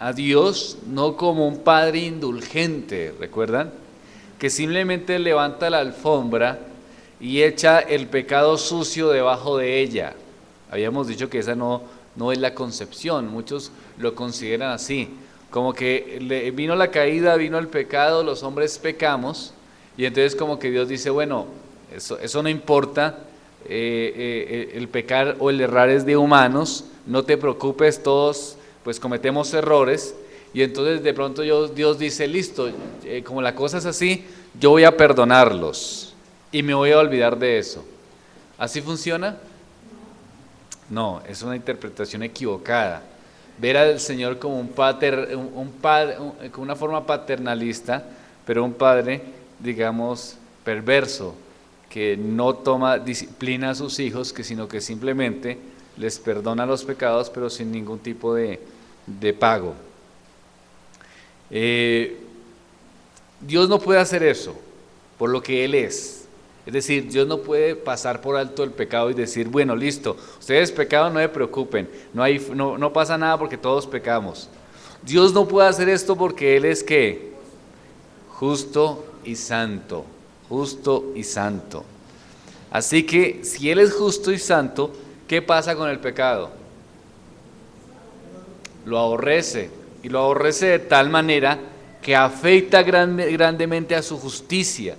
a Dios no como un padre indulgente, ¿recuerdan? Que simplemente levanta la alfombra y echa el pecado sucio debajo de ella. Habíamos dicho que esa no es la concepción, muchos lo consideran así, como que vino la caída, vino el pecado, los hombres pecamos, y entonces como que Dios dice, bueno, eso no importa, el pecar o el errar es de humanos, no te preocupes, todos pues cometemos errores, y entonces de pronto Dios dice, listo, como la cosa es así, yo voy a perdonarlos y me voy a olvidar de eso. ¿Así funciona? No, es una interpretación equivocada. Ver al Señor como un padre, con una forma paternalista, pero un padre, digamos, perverso, que no toma disciplina a sus hijos, sino que simplemente les perdona los pecados, pero sin ningún tipo de pago. Dios no puede hacer eso, por lo que Él es. Es decir, Dios no puede pasar por alto el pecado y decir, bueno, listo, ustedes pecaron, no se preocupen, no pasa nada porque todos pecamos. Dios no puede hacer esto porque Él es ¿qué? Justo y santo, justo y santo. Así que si Él es justo y santo, ¿qué pasa con el pecado? Lo aborrece, y lo aborrece de tal manera que afecta grandemente a su justicia,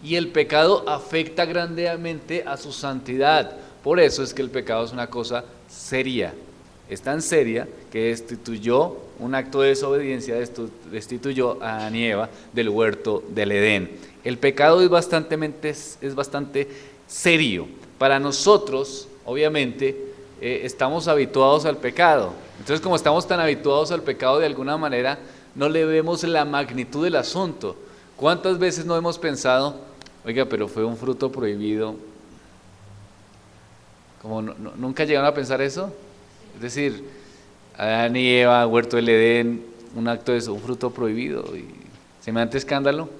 y el pecado afecta grandemente a su santidad. Por eso es que el pecado es una cosa seria, es tan seria que destituyó, un acto de desobediencia destituyó a Adán y Eva del huerto del Edén. El pecado es bastante serio. Para nosotros, obviamente, estamos habituados al pecado. Entonces, como estamos tan habituados al pecado, de alguna manera no le vemos la magnitud del asunto. ¿Cuántas veces no hemos pensado, oiga, pero fue un fruto prohibido? Como ¿nunca llegaron a pensar eso? Es decir, Adán y Eva, huerto del Edén, un acto de eso, un fruto prohibido, y semejante escándalo,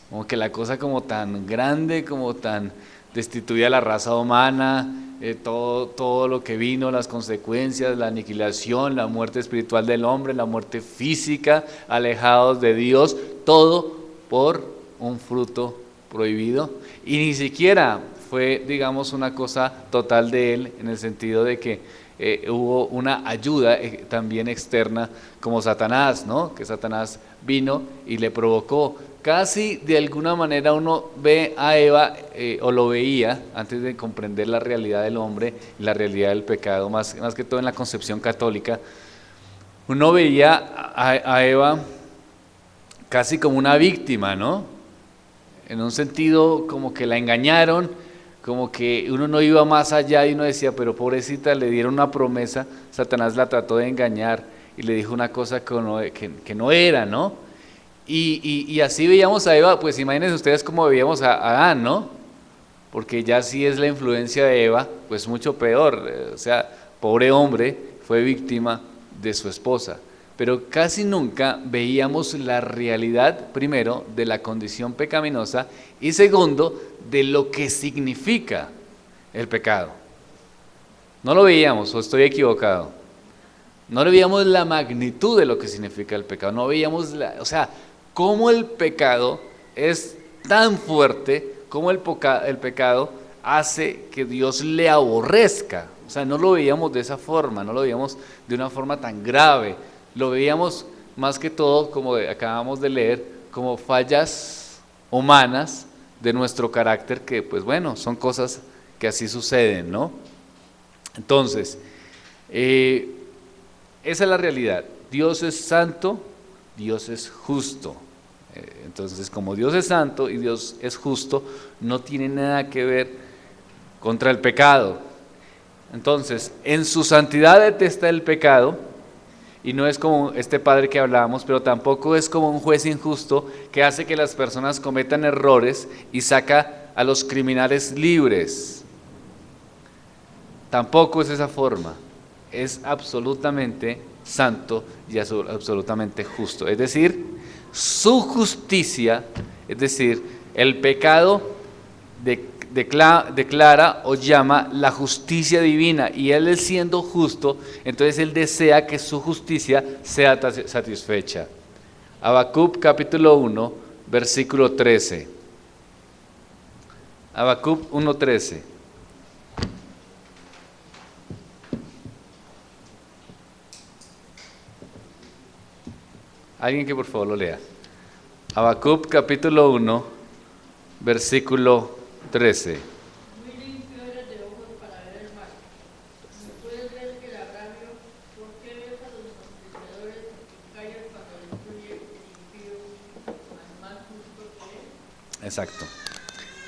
como que la cosa como tan grande, como tan destituida la raza humana, todo lo que vino, las consecuencias, la aniquilación, la muerte espiritual del hombre, la muerte física, alejados de Dios, todo por un fruto prohibido. Y ni siquiera fue, digamos, una cosa total de Él, en el sentido de que hubo una ayuda también externa, como Satanás, ¿no? Que Satanás vino y le provocó. Casi de alguna manera uno ve a Eva, o lo veía antes de comprender la realidad del hombre y la realidad del pecado, más que todo en la concepción católica, uno veía a Eva casi como una víctima, ¿no? En un sentido como que la engañaron, como que uno no iba más allá y uno decía, pero pobrecita, le dieron una promesa, Satanás la trató de engañar y le dijo una cosa que no era, ¿no? Y así veíamos a Eva, pues imagínense ustedes cómo veíamos a Adán, ¿no? Porque ya sí es la influencia de Eva, pues mucho peor, o sea, pobre hombre, fue víctima de su esposa. Pero casi nunca veíamos la realidad, primero, de la condición pecaminosa, y segundo, de lo que significa el pecado. No lo veíamos, o estoy equivocado. No le veíamos la magnitud de lo que significa el pecado, no veíamos cómo el pecado es tan fuerte, cómo el pecado hace que Dios le aborrezca. O sea, no lo veíamos de esa forma, no lo veíamos de una forma tan grave. Lo veíamos más que todo, como acabamos de leer, como fallas humanas de nuestro carácter, que pues bueno, son cosas que así suceden, ¿no? Entonces, esa es la realidad. Dios es santo, Dios es justo. Entonces, como Dios es santo y Dios es justo, no tiene nada que ver contra el pecado. Entonces, en su santidad detesta el pecado, y no es como este padre que hablábamos, pero tampoco es como un juez injusto que hace que las personas cometan errores y saca a los criminales libres. Tampoco es esa forma. Es absolutamente santo y absolutamente justo. Es decir, su justicia, es decir, el pecado declara o llama la justicia divina, y Él siendo justo, entonces Él desea que su justicia sea satisfecha. Habacuc capítulo 1, versículo 13. Habacuc 1:13. Alguien que por favor lo lea. Habacuc capítulo 1, versículo 13. Muy limpio eres de ojos para ver el mal. No puedes ver el agravio. ¿Por qué ves a los transgresores y callas cuando destruye el impío al más justo que es? Exacto.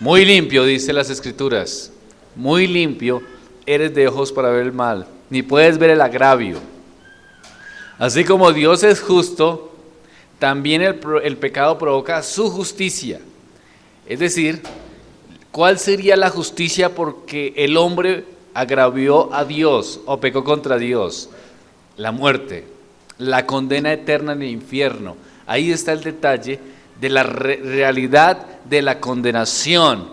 Muy limpio, dice las Escrituras. Muy limpio eres de ojos para ver el mal, ni puedes ver el agravio. Así como Dios es justo, también el pecado provoca su justicia. Es decir, ¿cuál sería la justicia porque el hombre agravió a Dios o pecó contra Dios? La muerte, la condena eterna en el infierno. Ahí está el detalle de la realidad de la condenación.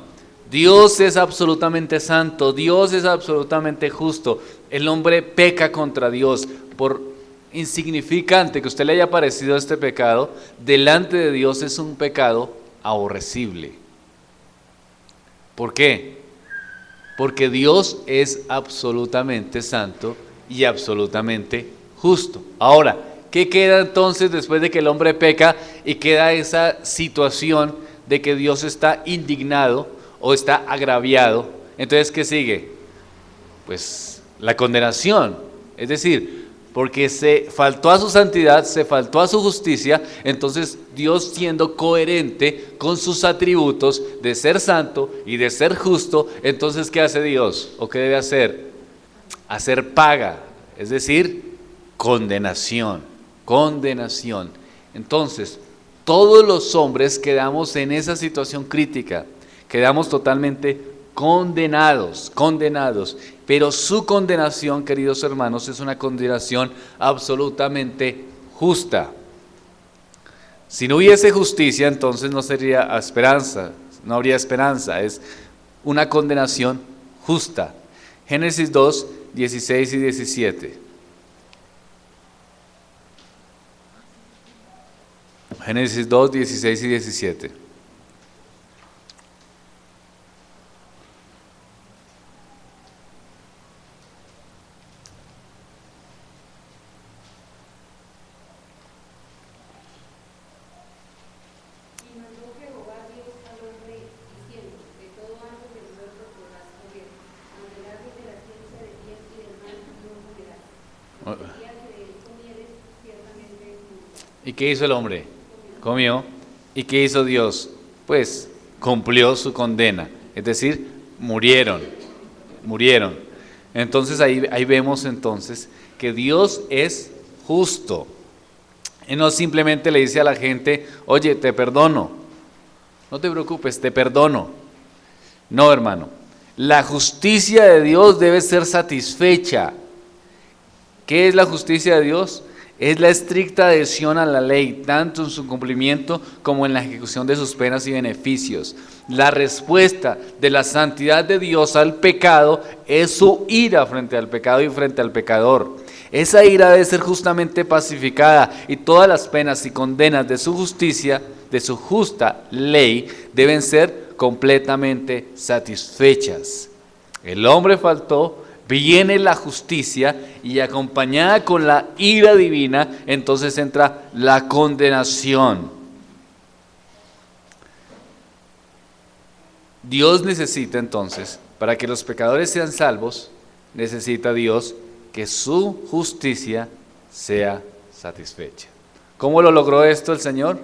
Dios es absolutamente santo, Dios es absolutamente justo. El hombre peca contra Dios. Por insignificante que a usted le haya parecido este pecado, delante de Dios es un pecado aborrecible. ¿Por qué? Porque Dios es absolutamente santo y absolutamente justo. Ahora, ¿qué queda entonces después de que el hombre peca y queda esa situación de que Dios está indignado o está agraviado? Entonces, ¿qué sigue? Pues la condenación, es decir, porque se faltó a su santidad, se faltó a su justicia, entonces Dios, siendo coherente con sus atributos de ser santo y de ser justo, entonces ¿qué hace Dios? ¿O qué debe hacer? Hacer paga, es decir, condenación. Entonces, todos los hombres quedamos en esa situación crítica, quedamos totalmente condenados, pero su condenación, queridos hermanos, es una condenación absolutamente justa. Si no hubiese justicia, entonces no sería esperanza, no habría esperanza, es una condenación justa. Génesis 2, 16 y 17. Génesis 2, 16 y 17. ¿Y qué hizo el hombre? Comió. ¿Y qué hizo Dios? Pues cumplió su condena, es decir, murieron. Entonces ahí vemos entonces que Dios es justo. Y no simplemente le dice a la gente, oye, te perdono, no te preocupes, te perdono. No, hermano, la justicia de Dios debe ser satisfecha. ¿Qué es la justicia de Dios? Es la estricta adhesión a la ley, tanto en su cumplimiento como en la ejecución de sus penas y beneficios. La respuesta de la santidad de Dios al pecado es su ira frente al pecado y frente al pecador. Esa ira debe ser justamente pacificada y todas las penas y condenas de su justicia, de su justa ley, deben ser completamente satisfechas. El hombre faltó, viene la justicia y acompañada con la ira divina, entonces entra la condenación. Dios necesita entonces, para que los pecadores sean salvos, necesita Dios que su justicia sea satisfecha. ¿Cómo lo logró esto el Señor?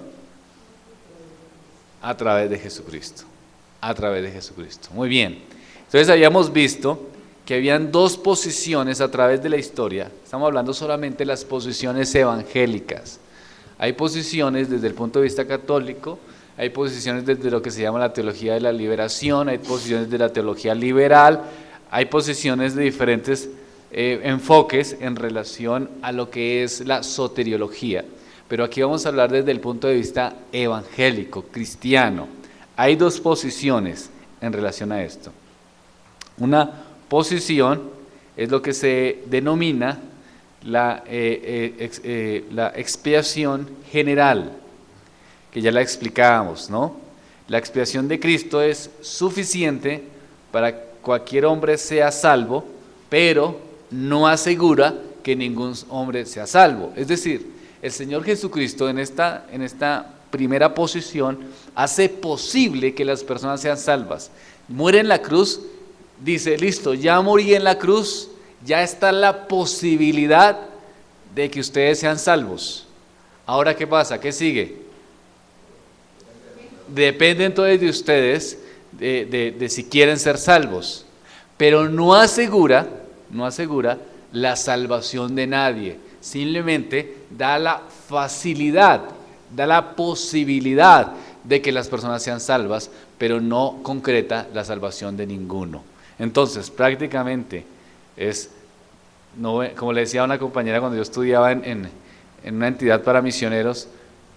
A través de Jesucristo. Muy bien. Entonces habíamos visto que habían dos posiciones a través de la historia. Estamos hablando solamente de las posiciones evangélicas. Hay posiciones desde el punto de vista católico, hay posiciones desde lo que se llama la teología de la liberación, hay posiciones de la teología liberal, hay posiciones de diferentes enfoques en relación a lo que es la soteriología. Pero aquí vamos a hablar desde el punto de vista evangélico, cristiano. Hay dos posiciones en relación a esto. Una posición es lo que se denomina la expiación general, que ya la explicábamos, ¿no? La expiación de Cristo es suficiente para que cualquier hombre sea salvo, pero no asegura que ningún hombre sea salvo. Es decir, el Señor Jesucristo en esta primera posición hace posible que las personas sean salvas. Muere en la cruz, dice, listo, ya morí en la cruz, ya está la posibilidad de que ustedes sean salvos. Ahora, ¿qué pasa? ¿Qué sigue? Depende entonces de ustedes de si quieren ser salvos, pero no asegura la salvación de nadie, simplemente da la facilidad, da la posibilidad de que las personas sean salvas, pero no concreta la salvación de ninguno. Entonces, prácticamente es, no, como le decía a una compañera cuando yo estudiaba en una entidad para misioneros,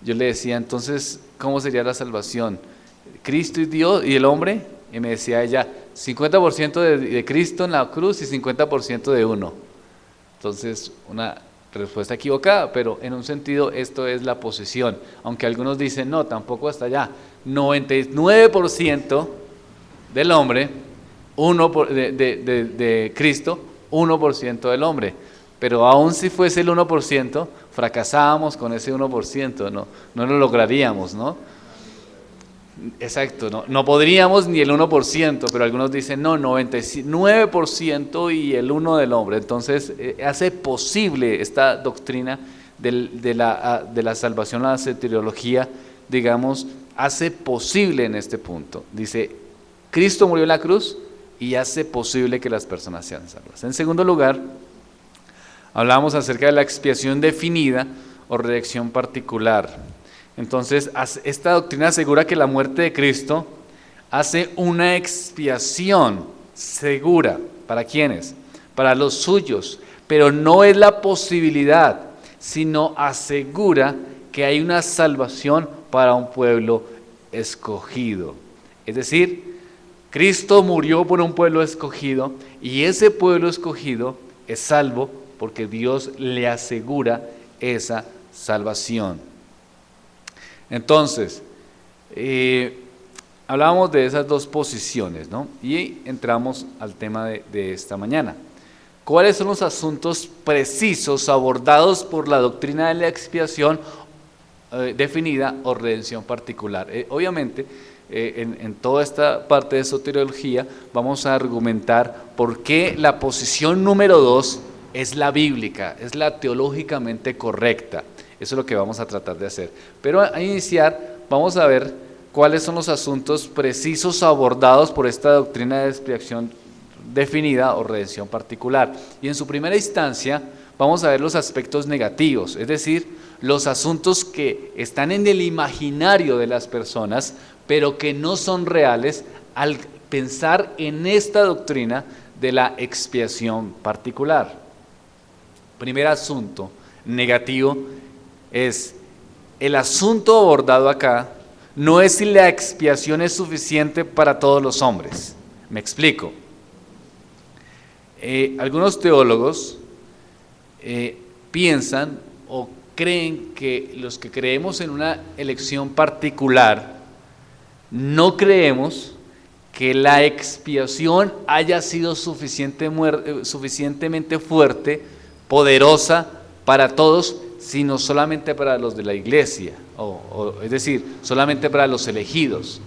yo le decía, entonces, ¿cómo sería la salvación? ¿Cristo y Dios y el hombre? Y me decía ella, 50% de Cristo en la cruz y 50% de uno. Entonces, una respuesta equivocada, pero en un sentido esto es la posición. Aunque algunos dicen, no, tampoco hasta allá. 99% del hombre, de Cristo, 1% del hombre. Pero aún si fuese el 1%, fracasábamos con ese 1%, no lo lograríamos, ¿no? Exacto, no podríamos ni el 1%, pero algunos dicen, no, 99% y el 1% del hombre. Entonces, hace posible esta doctrina de la salvación, la soteriología, digamos, hace posible en este punto. Dice, Cristo murió en la cruz y hace posible que las personas sean salvas. En segundo lugar, hablamos acerca de la expiación definida o redención particular. Entonces, esta doctrina asegura que la muerte de Cristo hace una expiación segura. ¿Para quiénes? Para los suyos. Pero no es la posibilidad, sino asegura que hay una salvación para un pueblo escogido. Es decir, Cristo murió por un pueblo escogido y ese pueblo escogido es salvo porque Dios le asegura esa salvación. Entonces, hablábamos de esas dos posiciones, ¿no? Y entramos al tema de esta mañana. ¿Cuáles son los asuntos precisos abordados por la doctrina de la expiación definida o redención particular? Obviamente, en toda esta parte de soteriología vamos a argumentar por qué la posición número 2 es la bíblica, es la teológicamente correcta. Eso es lo que vamos a tratar de hacer. Pero a iniciar, vamos a ver cuáles son los asuntos precisos abordados por esta doctrina de expiación definida o redención particular. Y en su primera instancia, vamos a ver los aspectos negativos, es decir, los asuntos que están en el imaginario de las personas, pero que no son reales al pensar en esta doctrina de la expiación particular. Primer asunto negativo es el asunto abordado acá, no es si la expiación es suficiente para todos los hombres. Me explico. Algunos teólogos piensan o creen que los que creemos en una elección particular, no creemos que la expiación haya sido suficientemente fuerte, poderosa para todos, sino solamente para los de la iglesia, es decir, solamente para los elegidos.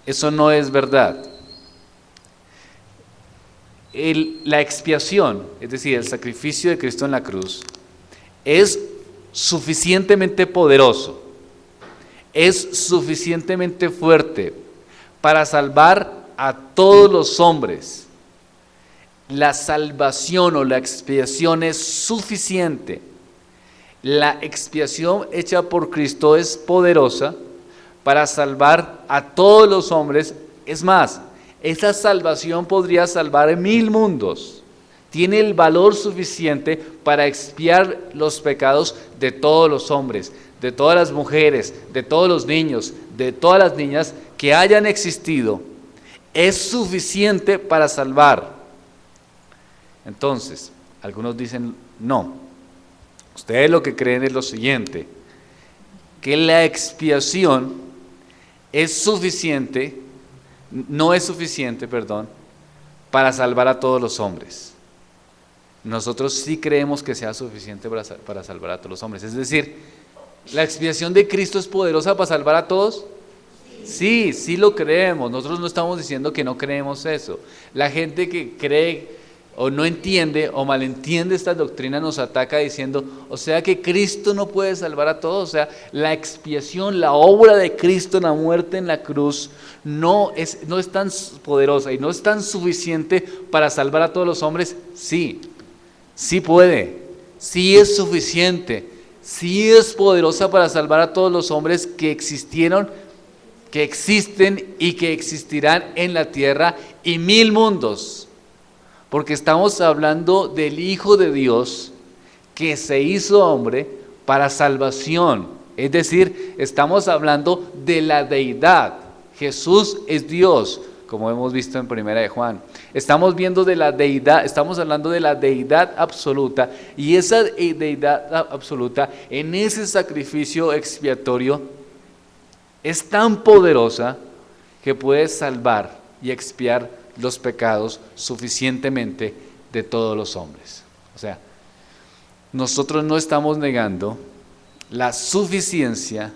Eso no es verdad. La expiación, es decir, el sacrificio de Cristo en la cruz, es suficientemente poderoso, es suficientemente fuerte para salvar a todos los hombres. La salvación o la expiación es suficiente. La expiación hecha por Cristo es poderosa para salvar a todos los hombres. Es más, esa salvación podría salvar 1000 mundos. Tiene el valor suficiente para expiar los pecados de todos los hombres, de todas las mujeres, de todos los niños, de todas las niñas que hayan existido. es suficiente para salvar. Entonces, algunos dicen, no, ustedes lo que creen es lo siguiente, que la expiación es suficiente, no es suficiente, perdón, para salvar a todos los hombres. Nosotros sí creemos que sea suficiente para salvar a todos los hombres. Es decir, ¿la expiación de Cristo es poderosa para salvar a todos? Sí, sí lo creemos. Nosotros no estamos diciendo que no creemos eso. La gente que cree o no entiende o malentiende esta doctrina nos ataca diciendo, o sea que Cristo no puede salvar a todos. O sea, la expiación, la obra de Cristo en la muerte en la cruz no es tan poderosa y no es tan suficiente para salvar a todos los hombres. Sí, sí puede, sí es suficiente, sí es poderosa para salvar a todos los hombres que existieron, que existen y que existirán en la tierra y 1000 mundos. Porque estamos hablando del Hijo de Dios que se hizo hombre para salvación. Es decir, estamos hablando de la deidad. Jesús es Dios, como hemos visto en Primera de Juan. Estamos viendo de la deidad, estamos hablando de la deidad absoluta. Y esa deidad absoluta en ese sacrificio expiatorio es tan poderosa que puede salvar y expiar los pecados suficientemente de todos los hombres. O sea, nosotros no estamos negando la suficiencia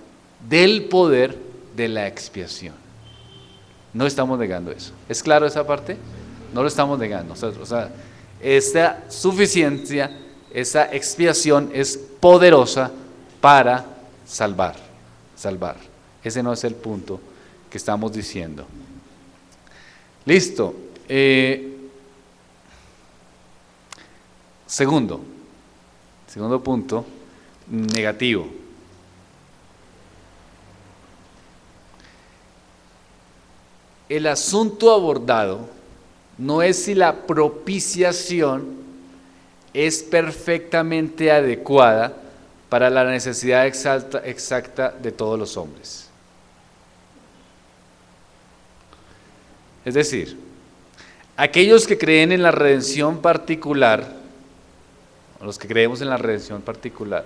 del poder de la expiación. No estamos negando eso. ¿Es claro esa parte? No lo estamos negando. O sea, esta suficiencia, esa expiación es poderosa para salvar. Ese no es el punto que estamos diciendo. Listo. Segundo punto, negativo. El asunto abordado no es si la propiciación es perfectamente adecuada para la necesidad exacta de todos los hombres. Es decir, aquellos que creen en la redención particular, los que creemos en la redención particular,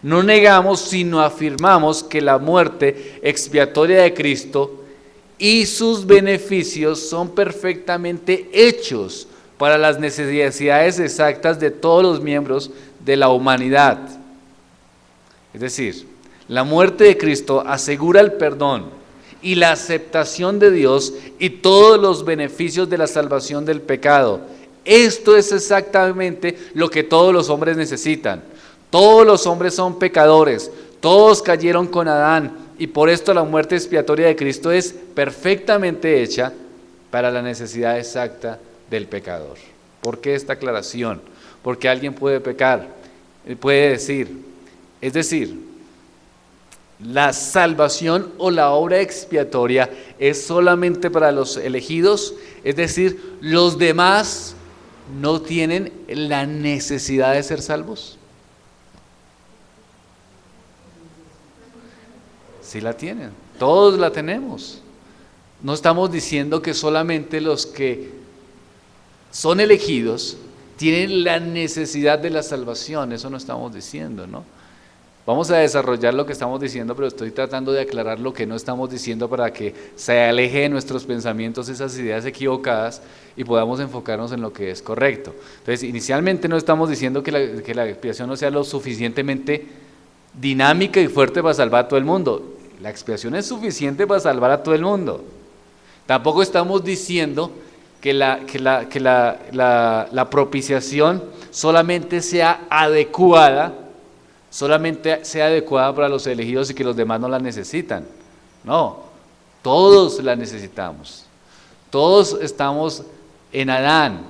no negamos sino afirmamos que la muerte expiatoria de Cristo y sus beneficios son perfectamente hechos para las necesidades exactas de todos los miembros de la humanidad. Es decir, la muerte de Cristo asegura el perdón y la aceptación de Dios y todos los beneficios de la salvación del pecado. Esto es exactamente lo que todos los hombres necesitan. Todos los hombres son pecadores, todos cayeron con Adán y por esto la muerte expiatoria de Cristo es perfectamente hecha para la necesidad exacta del pecador. ¿Por qué esta aclaración? Porque alguien puede pecar, puede decir, es decir, la salvación o la obra expiatoria es solamente para los elegidos, es decir, los demás no tienen la necesidad de ser salvos. Sí la tienen, todos la tenemos. No estamos diciendo que solamente los que son elegidos tienen la necesidad de la salvación, eso no estamos diciendo, ¿no? Vamos a desarrollar lo que estamos diciendo, pero estoy tratando de aclarar lo que no estamos diciendo para que se aleje de nuestros pensamientos esas ideas equivocadas y podamos enfocarnos en lo que es correcto. Entonces, inicialmente no estamos diciendo que la expiación no sea lo suficientemente dinámica y fuerte para salvar a todo el mundo. La expiación es suficiente para salvar a todo el mundo. Tampoco estamos diciendo que la propiciación solamente sea adecuada para los elegidos y que los demás no la necesitan. No, todos la necesitamos. Todos estamos en Adán,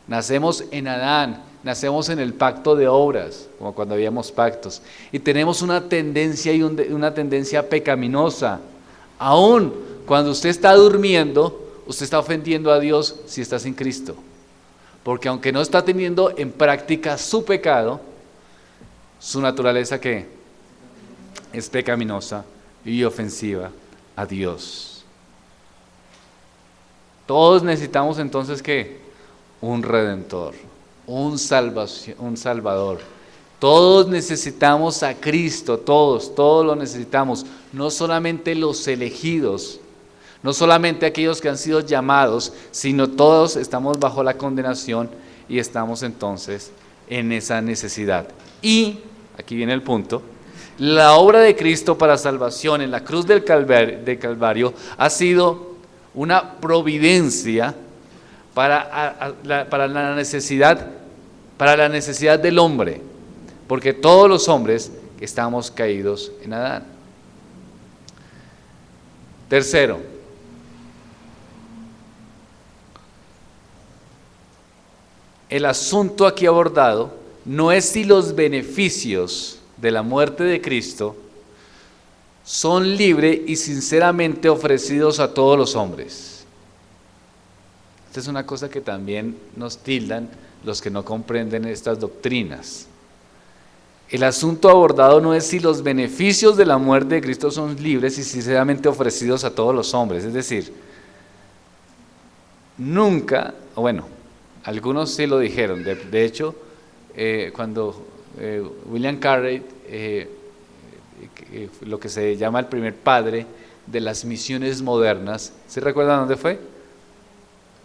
nacemos en Adán, nacemos en el pacto de obras, como cuando habíamos pactos, y tenemos una tendencia una tendencia pecaminosa. Aún cuando usted está durmiendo, usted está ofendiendo a Dios si está sin Cristo, porque aunque no está teniendo en práctica su pecado, su naturaleza ¿qué? Es pecaminosa y ofensiva a Dios. Todos necesitamos entonces ¿qué? Un redentor, un salvador. Todos necesitamos a Cristo, todos lo necesitamos, no solamente los elegidos, no solamente aquellos que han sido llamados, sino todos estamos bajo la condenación y estamos entonces en esa necesidad. Y, aquí viene el punto, la obra de Cristo para salvación en la cruz del Calvario ha sido una providencia para la necesidad del hombre, porque todos los hombres estamos caídos en Adán. Tercero, el asunto aquí abordado no es si los beneficios de la muerte de Cristo son libre y sinceramente ofrecidos a todos los hombres. Esta es una cosa que también nos tildan los que no comprenden estas doctrinas. El asunto abordado no es si los beneficios de la muerte de Cristo son libres y sinceramente ofrecidos a todos los hombres. Es decir, nunca, bueno, algunos sí lo dijeron. De hecho, cuando William Carey, lo que se llama el primer padre de las misiones modernas, ¿se recuerdan dónde fue?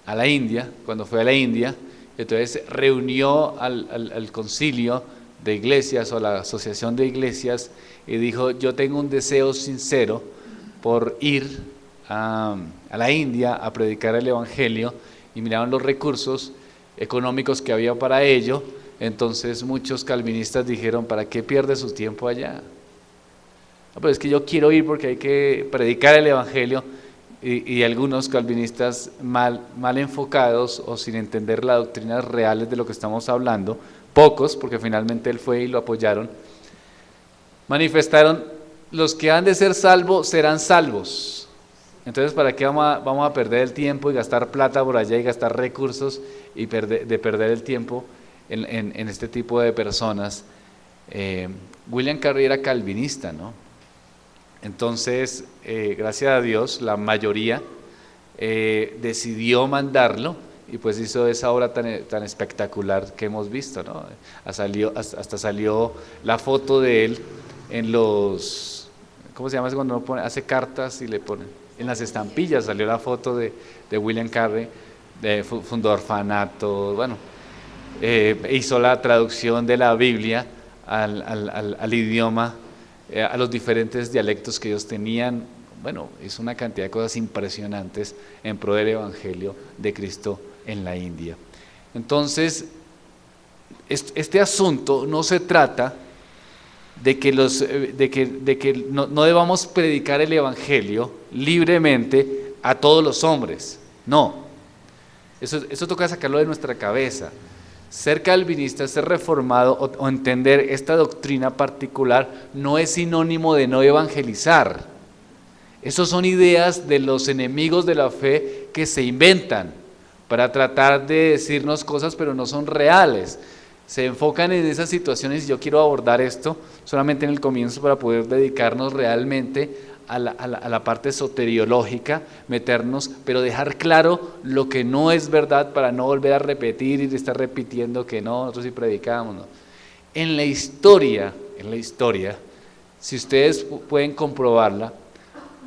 A la India. Cuando fue a la India, entonces reunió al concilio de iglesias o la asociación de iglesias y dijo: yo tengo un deseo sincero por ir a la India a predicar el evangelio, y miraron los recursos económicos que había para ello. Entonces muchos calvinistas dijeron: ¿para qué pierde su tiempo allá? No, pero es que yo quiero ir porque hay que predicar el evangelio. Y algunos calvinistas mal enfocados o sin entender las doctrinas reales de lo que estamos hablando, pocos, porque finalmente él fue y lo apoyaron, manifestaron: los que han de ser salvos serán salvos. Entonces, ¿para qué vamos a perder el tiempo y gastar plata por allá y gastar recursos y perder el tiempo en este tipo de personas? William Carey era calvinista, ¿no? Entonces, gracias a Dios, la mayoría decidió mandarlo, y pues hizo esa obra tan espectacular que hemos visto, ¿no? Hasta salió la foto de él en los, ¿cómo se llama eso cuando uno hace cartas y le ponen? En las estampillas salió la foto de William Carey, fundó orfanatos, bueno, hizo la traducción de la Biblia al idioma, a los diferentes dialectos que ellos tenían. Bueno, hizo una cantidad de cosas impresionantes en pro del evangelio de Cristo en la India. Entonces, este asunto no se trata de que no debamos predicar el evangelio libremente a todos los hombres. No, eso toca sacarlo de nuestra cabeza. Ser calvinista, ser reformado o entender esta doctrina particular no es sinónimo de no evangelizar. Esas son ideas de los enemigos de la fe que se inventan para tratar de decirnos cosas, pero no son reales. Se enfocan en esas situaciones, y yo quiero abordar esto solamente en el comienzo para poder dedicarnos realmente a la parte soteriológica, meternos, pero dejar claro lo que no es verdad para no volver a repetir y estar repitiendo que no, nosotros sí predicamos, ¿no? En la historia, si ustedes pueden comprobarla,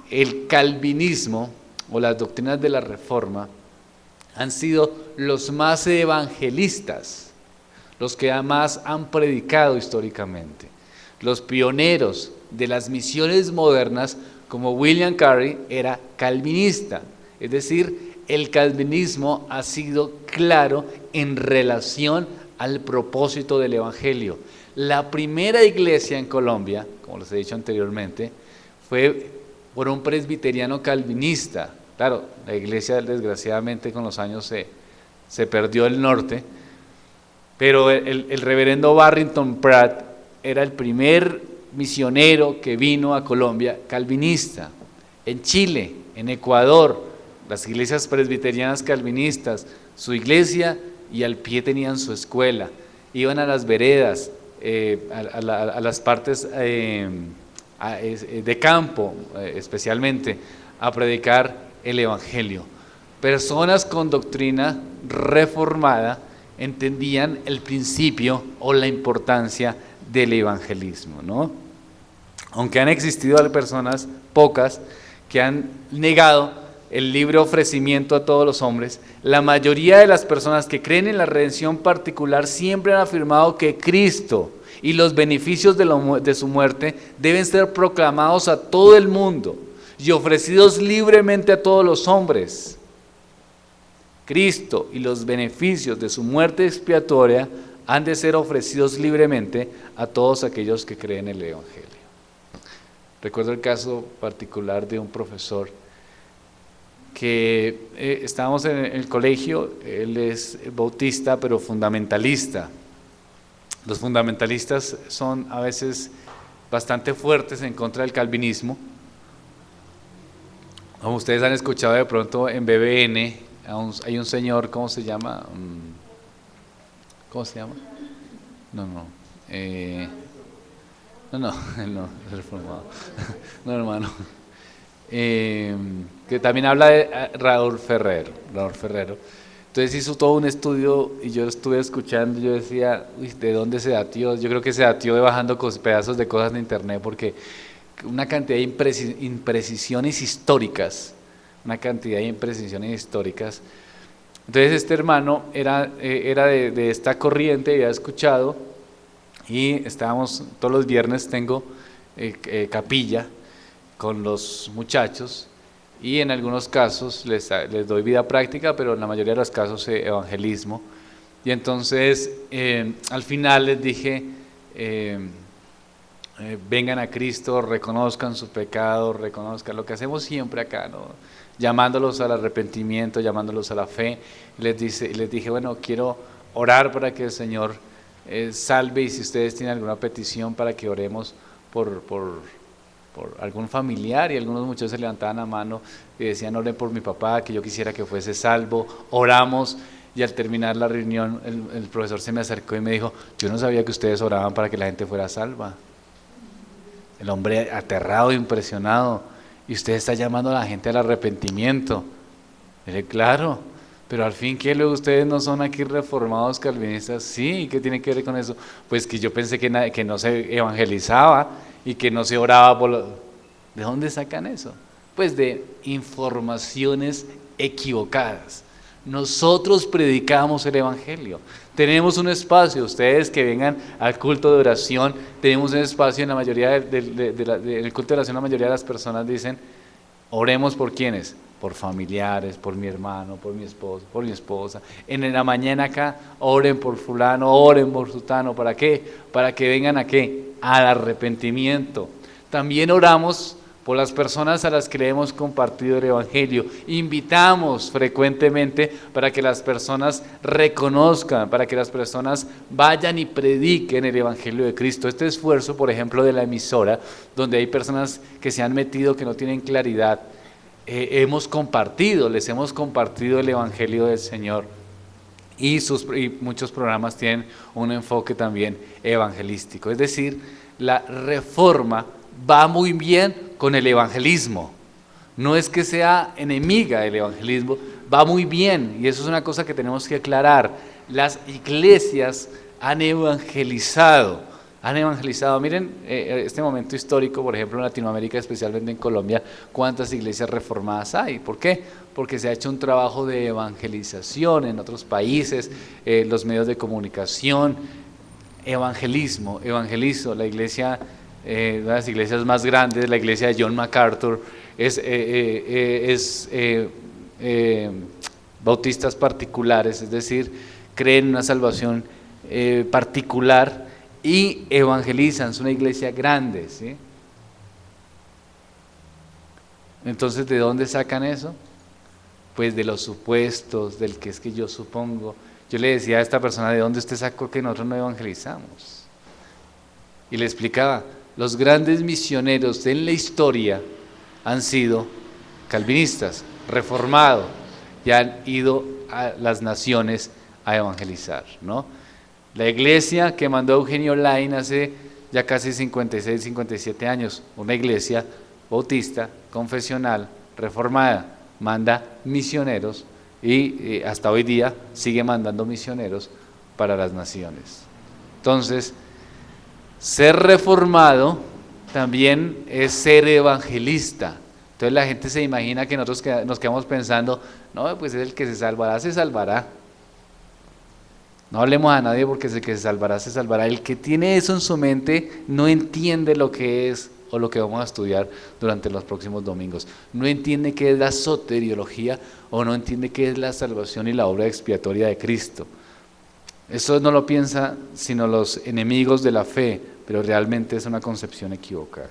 el calvinismo o las doctrinas de la Reforma han sido los más evangelistas, los que más han predicado históricamente. Los pioneros de las misiones modernas, como William Carey, era calvinista. Es decir, el calvinismo ha sido claro en relación al propósito del evangelio. La primera iglesia en Colombia, como les he dicho anteriormente, fue por un presbiteriano calvinista. Claro, la iglesia desgraciadamente con los años se perdió el norte, pero el reverendo Barrington Pratt era el primer misionero que vino a Colombia calvinista. En Chile, en Ecuador, las iglesias presbiterianas calvinistas, su iglesia, y al pie tenían su escuela. Iban a las veredas, a las partes de campo, especialmente, a predicar el evangelio. Personas con doctrina reformada entendían el principio o la importancia del evangelismo, ¿no? Aunque han existido personas, pocas, que han negado el libre ofrecimiento a todos los hombres, la mayoría de las personas que creen en la redención particular siempre han afirmado que Cristo y los beneficios de su muerte deben ser proclamados a todo el mundo y ofrecidos libremente a todos los hombres. Cristo y los beneficios de su muerte expiatoria han de ser ofrecidos libremente a todos aquellos que creen en el Evangelio. Recuerdo el caso particular de un profesor que estábamos en el colegio, él es bautista pero fundamentalista. Los fundamentalistas son a veces bastante fuertes en contra del calvinismo. Como ustedes han escuchado de pronto en BBN, hay un señor, ¿cómo se llama? ¿Cómo se llama? No, él no, es reformado. No, hermano. Que también habla de Raúl Ferrero. Entonces hizo todo un estudio y yo estuve escuchando y yo decía, uy, ¿de dónde se datió? Yo creo que se datió de bajando pedazos de cosas de internet, porque una cantidad de imprecisiones históricas. Entonces este hermano era de esta corriente, había escuchado, y estábamos, todos los viernes tengo capilla con los muchachos, y en algunos casos les doy vida práctica, pero en la mayoría de los casos evangelismo. Y entonces al final les dije, vengan a Cristo, reconozcan su pecado, reconozcan lo que hacemos siempre acá, ¿no? Llamándolos al arrepentimiento, llamándolos a la fe. Les dije, bueno, quiero orar para que el Señor salve, y si ustedes tienen alguna petición para que oremos por algún familiar, y algunos muchachos se levantaban la mano y decían, oren por mi papá, que yo quisiera que fuese salvo. Oramos, y al terminar la reunión el profesor se me acercó y me dijo, yo no sabía que ustedes oraban para que la gente fuera salva. El hombre aterrado, impresionado, y usted está llamando a la gente al arrepentimiento. Dile, claro, pero al fin, ¿qué? Luego ustedes no son aquí reformados calvinistas. Sí, ¿qué tiene que ver con eso? Pues que yo pensé que no se evangelizaba y que no se oraba por ¿De dónde sacan eso? Pues de informaciones equivocadas. Nosotros predicamos el evangelio. Tenemos un espacio, ustedes que vengan al culto de oración, tenemos un espacio. En la mayoría en el culto de oración la mayoría de las personas dicen, oremos por ¿quiénes? Por familiares, por mi hermano, por mi esposo, por mi esposa. En la mañana acá, oren por fulano, oren por sutano. ¿Para qué? Para que vengan ¿a qué? Al arrepentimiento. También oramos por las personas a las que le hemos compartido el evangelio. Invitamos frecuentemente para que las personas reconozcan, para que las personas vayan y prediquen el evangelio de Cristo. Este esfuerzo, por ejemplo, de la emisora, donde hay personas que se han metido, que no tienen claridad, les hemos compartido el evangelio del Señor, y muchos programas tienen un enfoque también evangelístico. Es decir, la reforma va muy bien con el evangelismo. No es que sea enemiga del evangelismo, va muy bien, y eso es una cosa que tenemos que aclarar. Las iglesias han evangelizado. Miren este momento histórico, por ejemplo en Latinoamérica, especialmente en Colombia, cuántas iglesias reformadas hay. ¿Por qué? Porque se ha hecho un trabajo de evangelización en otros países, los medios de comunicación. Evangelizo. La iglesia, una de las iglesias más grandes, la iglesia de John MacArthur, es bautistas particulares, es decir, creen en una salvación particular y evangelizan. Es una iglesia grande, ¿sí? Entonces, ¿de dónde sacan eso? Pues de los supuestos, del que es que yo supongo. Yo le decía a esta persona, ¿de dónde usted sacó que nosotros no evangelizamos? Y le explicaba, los grandes misioneros en la historia han sido calvinistas, reformados, y han ido a las naciones a evangelizar, ¿no? La iglesia que mandó Eugenio Lain hace ya casi 56, 57 años, una iglesia bautista, confesional, reformada, manda misioneros y hasta hoy día sigue mandando misioneros para las naciones. Entonces, ser reformado también es ser evangelista. Entonces la gente se imagina que nosotros nos quedamos pensando, no, pues es el que se salvará, se salvará. No hablemos a nadie porque el que se salvará, se salvará. El que tiene eso en su mente no entiende lo que es o lo que vamos a estudiar durante los próximos domingos. No entiende qué es la soteriología o no entiende qué es la salvación y la obra expiatoria de Cristo. Eso no lo piensa sino los enemigos de la fe, pero realmente es una concepción equivocada.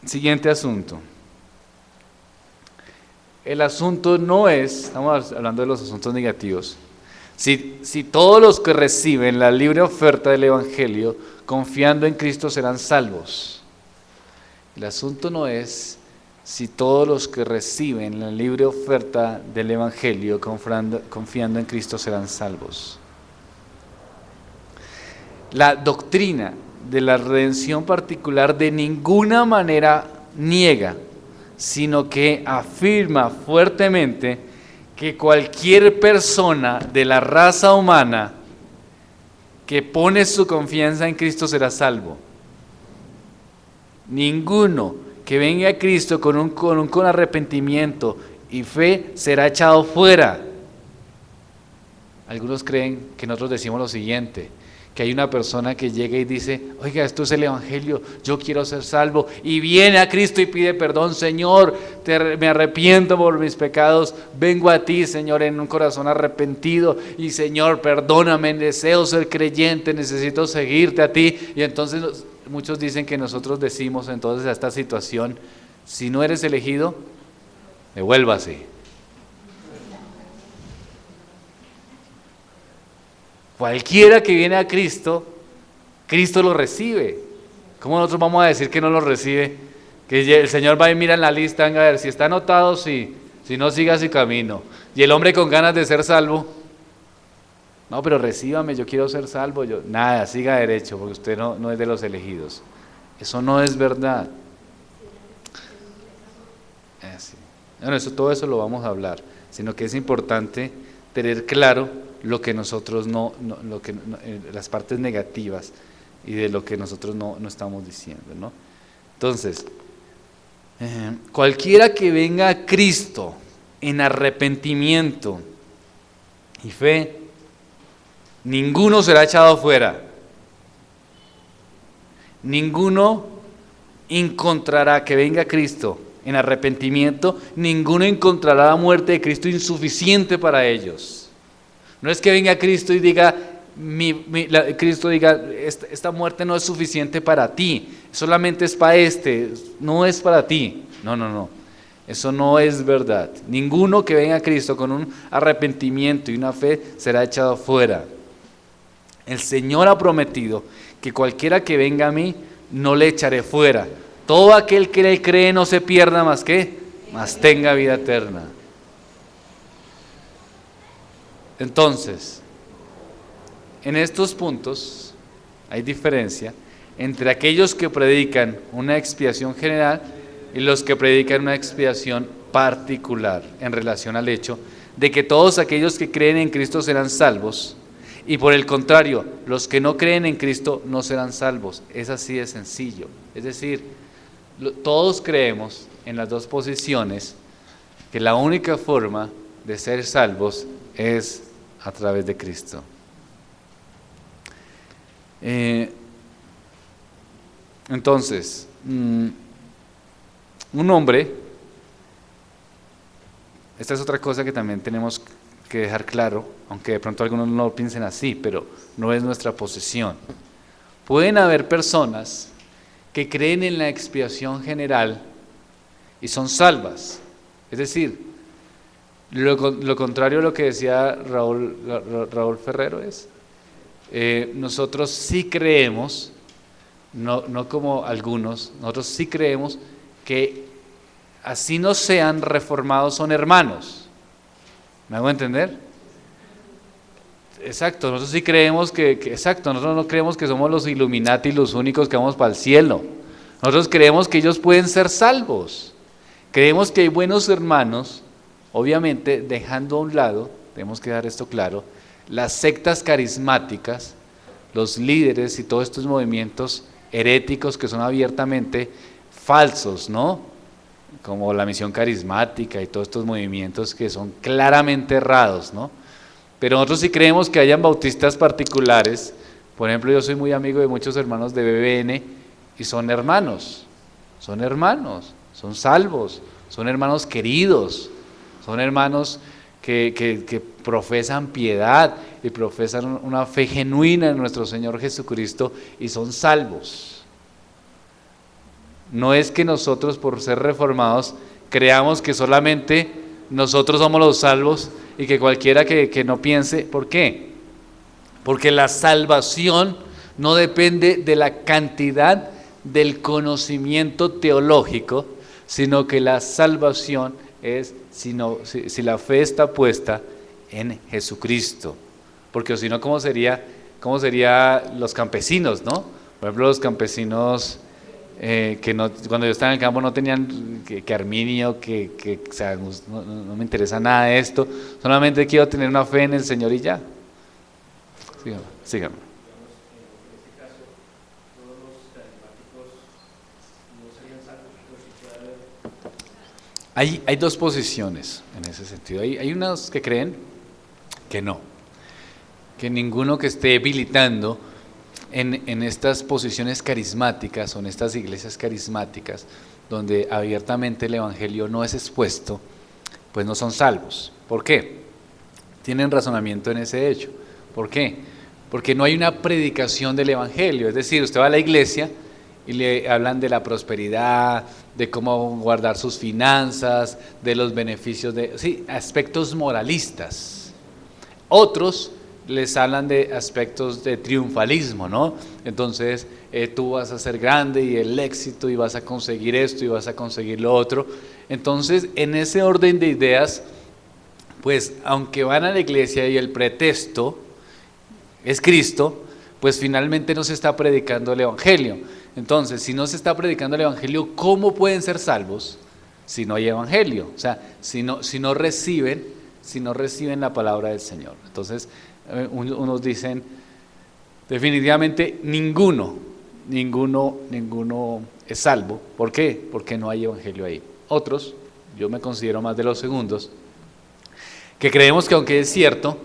Siguiente asunto. El asunto no es, estamos hablando de los asuntos negativos, si todos los que reciben la libre oferta del Evangelio confiando en Cristo serán salvos. El asunto no es si todos los que reciben la libre oferta del Evangelio confiando en Cristo serán salvos. La doctrina de la redención particular de ninguna manera niega, sino que afirma fuertemente que cualquier persona de la raza humana que pone su confianza en Cristo será salvo. Ninguno que venga a Cristo con arrepentimiento y fe será echado fuera. Algunos creen que nosotros decimos lo siguiente, que hay una persona que llega y dice, oiga, esto es el Evangelio, yo quiero ser salvo, y viene a Cristo y pide perdón, Señor, me arrepiento por mis pecados, vengo a ti, Señor, en un corazón arrepentido, y Señor, perdóname, deseo ser creyente, necesito seguirte a ti. Y entonces muchos dicen que nosotros decimos entonces a esta situación, si no eres elegido, devuélvase. Cualquiera que viene a Cristo, Cristo lo recibe. ¿Cómo nosotros vamos a decir que no lo recibe? Que el Señor va y mira en la lista, venga a ver, si está anotado, sí, si no, siga su camino. Y el hombre con ganas de ser salvo, no, pero recíbame, yo quiero ser salvo. Nada, siga derecho, porque usted no es de los elegidos. Eso no es verdad. Bueno, todo eso lo vamos a hablar, sino que es importante tener claro lo que nosotros las partes negativas y de lo que nosotros no estamos diciendo, ¿no? Entonces, cualquiera que venga a Cristo en arrepentimiento y fe, ninguno será echado fuera. Ninguno encontrará que venga Cristo en arrepentimiento, ninguno encontrará la muerte de Cristo insuficiente para ellos. No es que venga Cristo y diga, Cristo diga, esta muerte no es suficiente para ti, solamente es para no es para ti. No, eso no es verdad. Ninguno que venga a Cristo con un arrepentimiento y una fe será echado fuera. El Señor ha prometido que cualquiera que venga a mí, no le echaré fuera. Todo aquel que le cree no se pierda más tenga vida eterna. Entonces, en estos puntos hay diferencia entre aquellos que predican una expiación general y los que predican una expiación particular en relación al hecho de que todos aquellos que creen en Cristo serán salvos y por el contrario, los que no creen en Cristo no serán salvos. Es así de sencillo. Es decir, todos creemos en las dos posiciones que la única forma de ser salvos es a través de Cristo. Entonces, un hombre, esta es otra cosa que también tenemos que dejar claro, aunque de pronto algunos no lo piensen así, pero no es nuestra posición. Pueden haber personas que creen en la expiación general y son salvas, es decir, lo contrario a lo que decía Raúl Ferrero es, nosotros sí creemos, no como algunos, nosotros sí creemos que así no sean reformados son hermanos. ¿Me hago entender? Exacto, nosotros sí creemos exacto, nosotros no creemos que somos los Illuminati los únicos que vamos para el cielo. Nosotros creemos que ellos pueden ser salvos. Creemos que hay buenos hermanos, obviamente dejando a un lado, tenemos que dar esto claro, las sectas carismáticas, los líderes y todos estos movimientos heréticos que son abiertamente falsos, ¿no? Como la misión carismática y todos estos movimientos que son claramente errados, ¿no? Pero nosotros sí creemos que hayan bautistas particulares. Por ejemplo, yo soy muy amigo de muchos hermanos de BBN y son hermanos, son salvos, son hermanos queridos, son hermanos que profesan piedad y profesan una fe genuina en nuestro Señor Jesucristo y son salvos. No es que nosotros, por ser reformados, creamos que solamente nosotros somos los salvos y que cualquiera que no piense. ¿Por qué? Porque la salvación no depende de la cantidad del conocimiento teológico, sino que la salvación es si la fe está puesta en Jesucristo. Porque si no, ¿cómo sería los campesinos, no? Por ejemplo, los campesinos que no, cuando yo estaba en el campo no tenían que arminio, o sea, no me interesa nada de esto, solamente quiero tener una fe en el Señor y ya. Sígame. Hay dos posiciones en ese sentido. Hay unos que creen que no, que ninguno que esté militando en estas posiciones carismáticas o en estas iglesias carismáticas donde abiertamente el evangelio no es expuesto, pues no son salvos. ¿Por qué? Tienen razonamiento en ese hecho. ¿Por qué? Porque no hay una predicación del evangelio. Es decir, usted va a la iglesia y le hablan de la prosperidad, de cómo guardar sus finanzas, de los beneficios, aspectos moralistas. Otros les hablan de aspectos de triunfalismo, ¿no? Entonces, tú vas a ser grande y el éxito y vas a conseguir esto y vas a conseguir lo otro. Entonces, en ese orden de ideas, pues aunque van a la iglesia y el pretexto es Cristo, pues finalmente no se está predicando el evangelio. Entonces, si no se está predicando el evangelio, ¿cómo pueden ser salvos si no hay evangelio? O sea, si no reciben la palabra del Señor. Entonces, unos dicen, definitivamente ninguno es salvo. ¿Por qué? Porque no hay evangelio ahí. Otros, yo me considero más de los segundos, que creemos que aunque es cierto,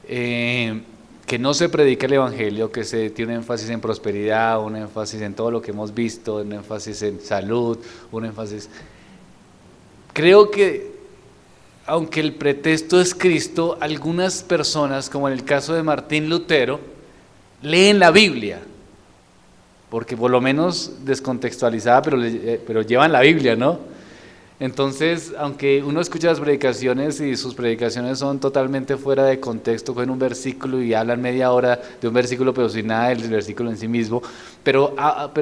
que no se predica el evangelio, que se tiene un énfasis en prosperidad, un énfasis en todo lo que hemos visto, un énfasis en salud, creo que aunque el pretexto es Cristo, algunas personas, como en el caso de Martín Lutero, leen la Biblia, porque por lo menos descontextualizada, pero llevan la Biblia, ¿no? Entonces, aunque uno escucha las predicaciones y sus predicaciones son totalmente fuera de contexto, cogen un versículo y hablan media hora de un versículo, pero sin nada del versículo en sí mismo, pero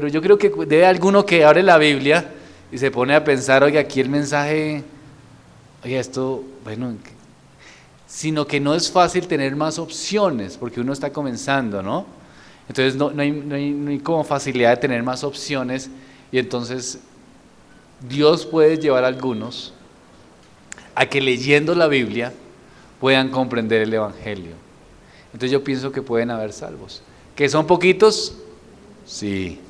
yo creo que debe alguno que abre la Biblia y se pone a pensar, oye, aquí el mensaje, oye, esto, bueno, sino que no es fácil tener más opciones, porque uno está comenzando, ¿no? Entonces no hay como facilidad de tener más opciones, y entonces Dios puede llevar a algunos a que leyendo la Biblia puedan comprender el evangelio. Entonces yo pienso que pueden haber salvos. ¿Que son poquitos? Sí.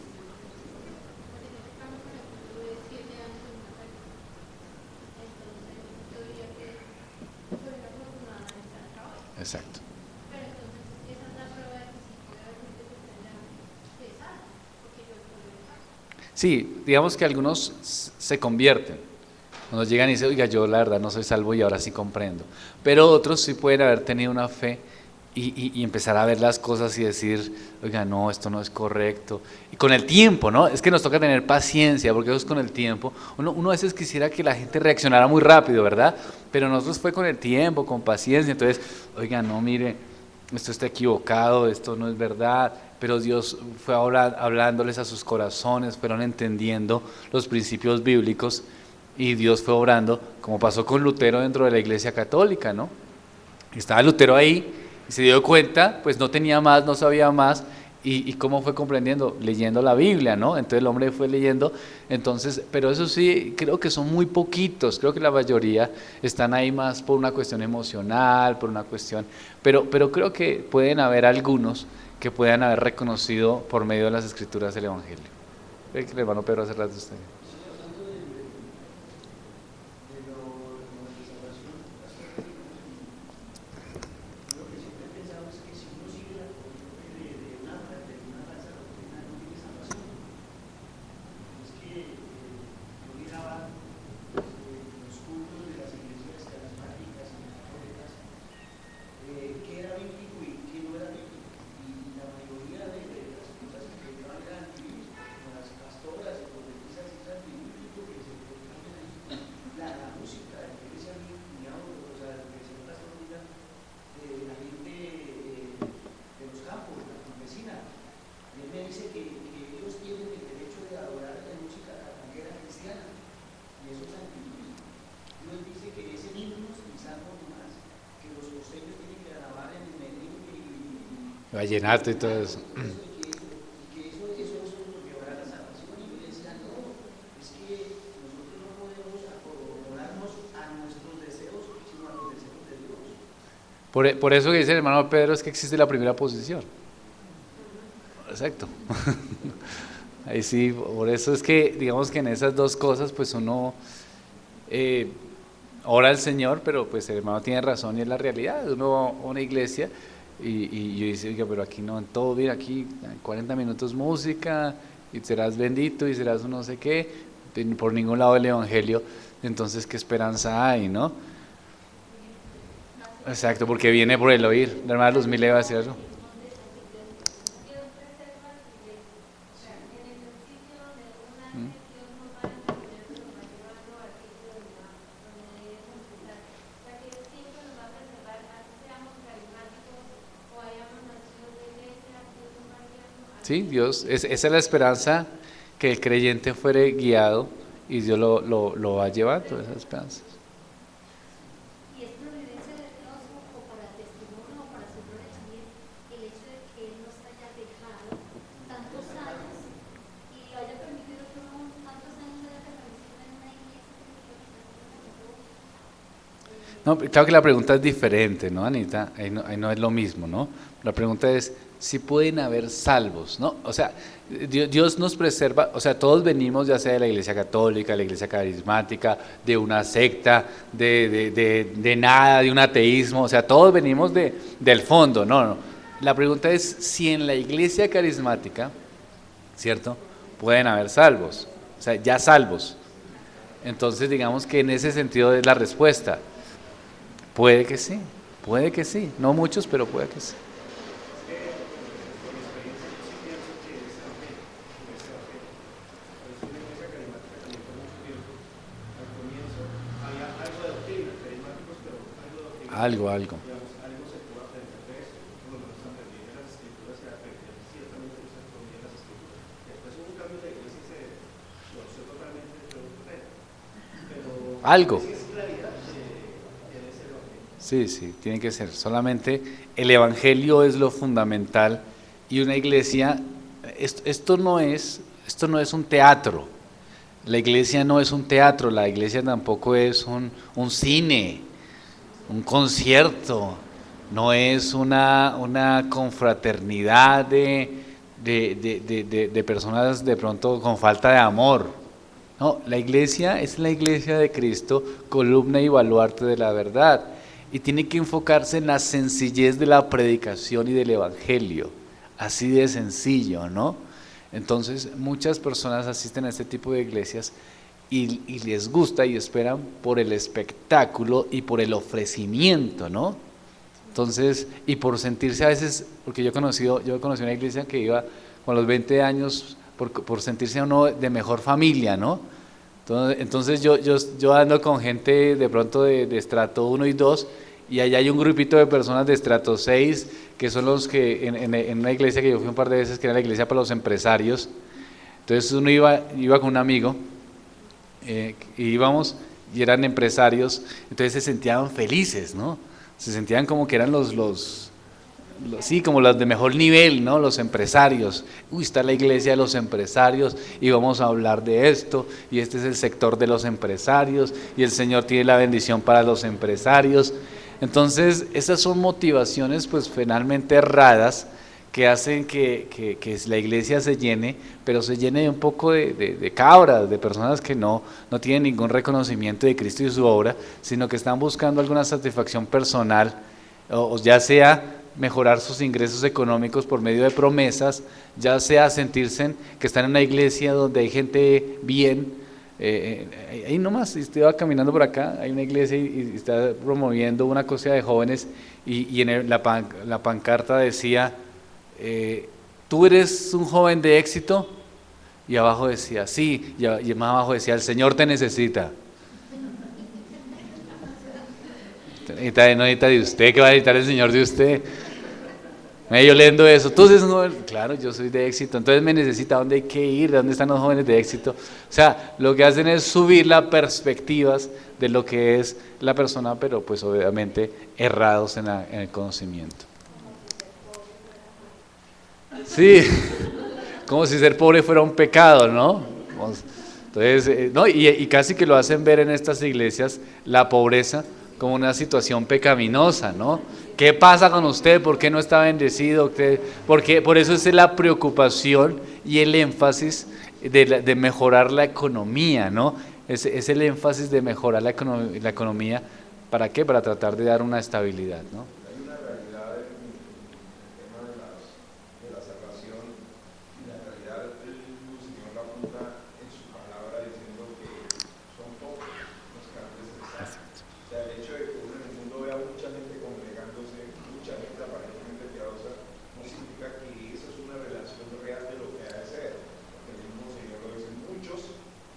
Exacto. Sí, digamos que algunos se convierten. Cuando llegan y dicen, oiga, yo la verdad no soy salvo y ahora sí comprendo. Pero otros sí pueden haber tenido una fe y empezar a ver las cosas y decir, oiga, no, esto no es correcto. Y con el tiempo, ¿no? Es que nos toca tener paciencia, porque eso es con el tiempo. Uno a veces quisiera que la gente reaccionara muy rápido, ¿verdad? Pero nosotros fue con el tiempo, con paciencia. Entonces, oiga, no, mire, esto está equivocado, esto no es verdad. Pero Dios fue hablándoles a sus corazones, fueron entendiendo los principios bíblicos y Dios fue obrando, como pasó con Lutero dentro de la Iglesia Católica, ¿no? Estaba Lutero ahí y se dio cuenta, pues no tenía más, no sabía más, ¿Y cómo fue comprendiendo? Leyendo la Biblia, ¿no? Entonces el hombre fue leyendo, entonces, pero eso sí, creo que son muy poquitos, creo que la mayoría están ahí más por una cuestión emocional, por una cuestión, pero creo que pueden haber algunos que puedan haber reconocido por medio de las escrituras el Evangelio. Ve que el hermano Pedro hace rato está ahí. Vallenato y todo eso. Por eso que dice el hermano Pedro es que existe la primera posición. Exacto. Ahí sí, por eso es que digamos que en esas dos cosas pues uno ora al Señor, pero pues el hermano tiene razón y es la realidad. Uno va a una iglesia y yo dice, oiga, pero aquí no, en todo bien, aquí 40 minutos música y serás bendito y serás un no sé qué, por ningún lado el Evangelio, entonces qué esperanza hay, ¿no? Exacto, porque viene por el oír. La hermana Luzmila iba a decir algo. Sí, Dios, esa es la esperanza, que el creyente fuere guiado y Dios lo va llevando, esa esperanza. Y es providencia de Dios o para testimonio o para su gloria también el hecho de que Él nos haya dejado tantos años y lo haya permitido que uno tantos años haya permanecido en una iglesia que No, claro que la pregunta es diferente, ¿no, Anita? Ahí no es lo mismo, ¿no? La pregunta es si pueden haber salvos, ¿no? O sea, Dios nos preserva, o sea, todos venimos ya sea de la iglesia católica, de la iglesia carismática, de una secta, de nada, de un ateísmo, o sea, todos venimos del fondo, no. La pregunta es si en la iglesia carismática, ¿cierto? Pueden haber salvos, o sea, ya salvos. Entonces, digamos que en ese sentido es la respuesta. Puede que sí, no muchos, pero puede que sí. Algo. Algo. Sí, tiene que ser. Solamente el Evangelio es lo fundamental y una iglesia, esto no es un teatro. La iglesia no es un teatro, la iglesia tampoco es un cine, un concierto, no es una confraternidad de personas de pronto con falta de amor. No, la iglesia es la iglesia de Cristo, columna y baluarte de la verdad. Y tiene que enfocarse en la sencillez de la predicación y del evangelio. Así de sencillo, ¿no? Entonces, muchas personas asisten a este tipo de iglesias y les gusta y esperan por el espectáculo y por el ofrecimiento, ¿no? Entonces, y por sentirse a veces, porque yo conocí una iglesia que iba con los 20 años por sentirse uno de mejor familia, ¿no? Entonces yo ando con gente de pronto de estrato 1 y 2 y allá hay un grupito de personas de estrato 6 que son los que en una iglesia que yo fui un par de veces, que era la iglesia para los empresarios. Entonces uno iba con un amigo y íbamos y eran empresarios, entonces se sentían felices, ¿no? Se sentían como que eran los sí, como las de mejor nivel, ¿no? Los empresarios. Uy, está la iglesia de los empresarios y vamos a hablar de esto, y este es el sector de los empresarios, y el Señor tiene la bendición para los empresarios. Entonces, esas son motivaciones pues finalmente erradas que hacen que la iglesia se llene, pero se llene de un poco de cabras, de personas que no tienen ningún reconocimiento de Cristo y su obra, sino que están buscando alguna satisfacción personal, o ya sea mejorar sus ingresos económicos por medio de promesas, ya sea sentirse que están en una iglesia donde hay gente bien. Ahí nomás, estaba caminando por acá, hay una iglesia y está promoviendo una cosa de jóvenes, y en la pancarta decía, ¿tú eres un joven de éxito? Y abajo decía, sí, y más abajo decía, el Señor te necesita. No necesita de usted, ¿qué va a necesitar el Señor de usted? Yo leyendo eso, entonces, claro, yo soy de éxito, entonces me necesita, ¿dónde hay que ir? ¿Dónde están los jóvenes de éxito? O sea, lo que hacen es subir las perspectivas de lo que es la persona, pero pues obviamente errados en el conocimiento. Sí, como si ser pobre fuera un pecado, ¿no? Entonces, no, y casi que lo hacen ver en estas iglesias la pobreza como una situación pecaminosa, ¿no? ¿Qué pasa con usted? ¿Por qué no está bendecido? Porque por eso es la preocupación y el énfasis de mejorar la economía, ¿no? Es el énfasis de mejorar la economía. ¿Para qué? Para tratar de dar una estabilidad, ¿no? Hay una realidad en el tema de la salvación, y la realidad el Señor la apunta en su palabra diciendo que son pocos los que han de ser salvos. O sea, el hecho de que uno en el mundo vea mucha gente congregándose, mucha gente aparentemente piadosa, no significa que esa es una relación real de lo que ha de ser. Porque el mismo Señor lo dice, muchos,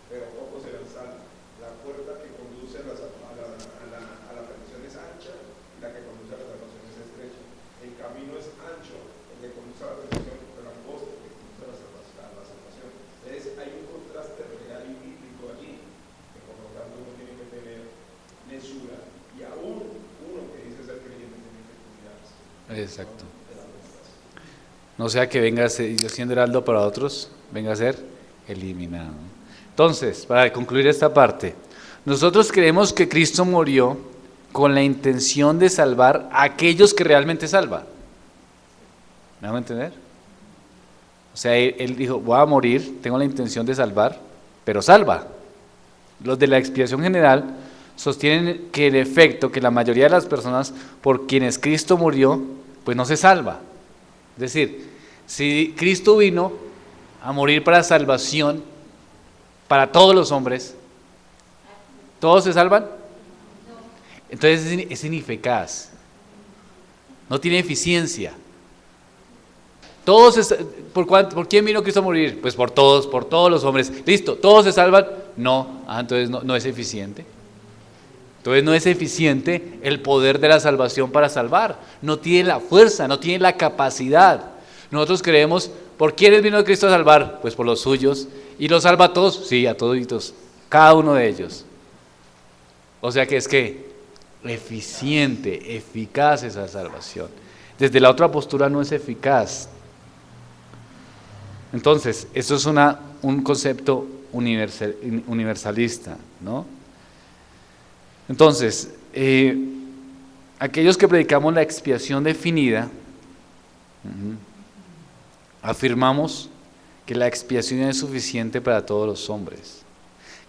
pero pocos serán salvos. La puerta que conduce a la perdición es ancha, y la que conduce a la salvación es estrecha. El camino es ancho, el que conduce a la perdición, pero angosto, el que conduce a la salvación. Entonces hay un contraste real y bíblico allí, que por lo tanto uno tiene que tener mesura, y aún uno que dice ser creyente tiene que cuidarse. Exacto. No sea que venga yo siendo heraldo para otros, venga a ser eliminado. Entonces, para concluir esta parte, nosotros creemos que Cristo murió con la intención de salvar a aquellos que realmente salva. ¿Me van a entender? O sea, él dijo, voy a morir, tengo la intención de salvar, pero salva. Los de la expiación general sostienen que el efecto, que la mayoría de las personas por quienes Cristo murió, pues no se salva. Es decir, si Cristo vino a morir para salvación para todos los hombres, ¿todos se salvan? Entonces es ineficaz, no tiene eficiencia. ¿Por quién vino Cristo a morir? Pues por todos los hombres. Listo, ¿todos se salvan? No, entonces no es eficiente. Entonces no es eficiente el poder de la salvación para salvar. No tiene la fuerza, no tiene la capacidad. Nosotros creemos, ¿por quiénes vino Cristo a salvar? Pues por los suyos. ¿Y los salva a todos? Sí, a toditos, cada uno de ellos. O sea que es que eficiente, eficaz esa salvación. Desde la otra postura no es eficaz. Entonces, eso es un concepto universalista, ¿no? Entonces, aquellos que predicamos la expiación definida, afirmamos que la expiación es suficiente para todos los hombres,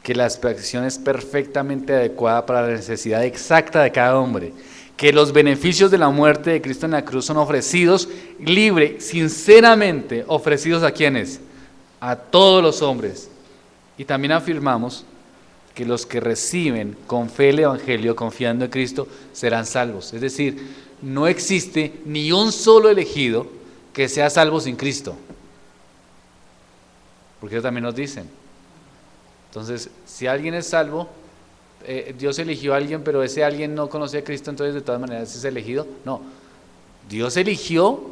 que la expiación es perfectamente adecuada para la necesidad exacta de cada hombre, que los beneficios de la muerte de Cristo en la cruz son ofrecidos libre, sinceramente ofrecidos ¿a quiénes? A todos los hombres. Y también afirmamos que los que reciben con fe el Evangelio, confiando en Cristo, serán salvos. Es decir, no existe ni un solo elegido que sea salvo sin Cristo. Porque ellos también nos dicen. Entonces, si alguien es salvo, Dios eligió a alguien, pero ese alguien no conocía a Cristo, entonces de todas maneras es elegido. No, Dios eligió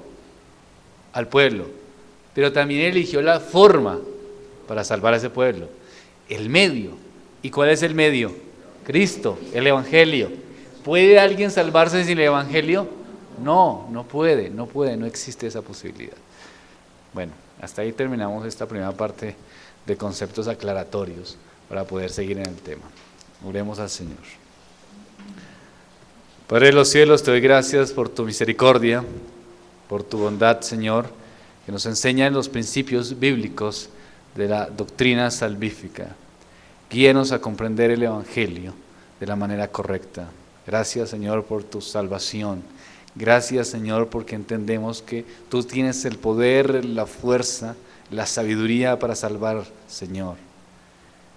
al pueblo, pero también eligió la forma para salvar a ese pueblo, el medio. ¿Y cuál es el medio? Cristo, el Evangelio. ¿Puede alguien salvarse sin el Evangelio? no puede, no existe esa posibilidad. Bueno, hasta ahí terminamos esta primera parte de conceptos aclaratorios para poder seguir en el tema. Oremos al Señor. Padre de los cielos, te doy gracias por tu misericordia, por tu bondad, Señor, que nos enseña en los principios bíblicos de la doctrina salvífica. Guíenos a comprender el Evangelio de la manera correcta. Gracias, Señor, por tu salvación. Gracias, Señor, porque entendemos que tú tienes el poder, la fuerza, la sabiduría para salvar, Señor.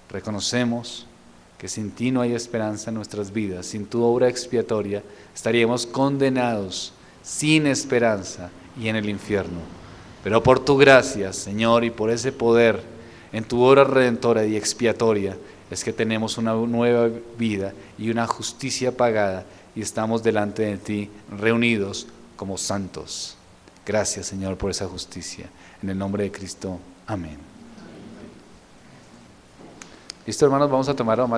Reconocemos que sin ti no hay esperanza en nuestras vidas. Sin tu obra expiatoria estaríamos condenados, sin esperanza y en el infierno. Pero por tu gracia, Señor, y por ese poder en tu obra redentora y expiatoria, es que tenemos una nueva vida y una justicia pagada y estamos delante de ti reunidos como santos. Gracias, Señor, por esa justicia. En el nombre de Cristo. Amén. Listo, hermanos, vamos a tomar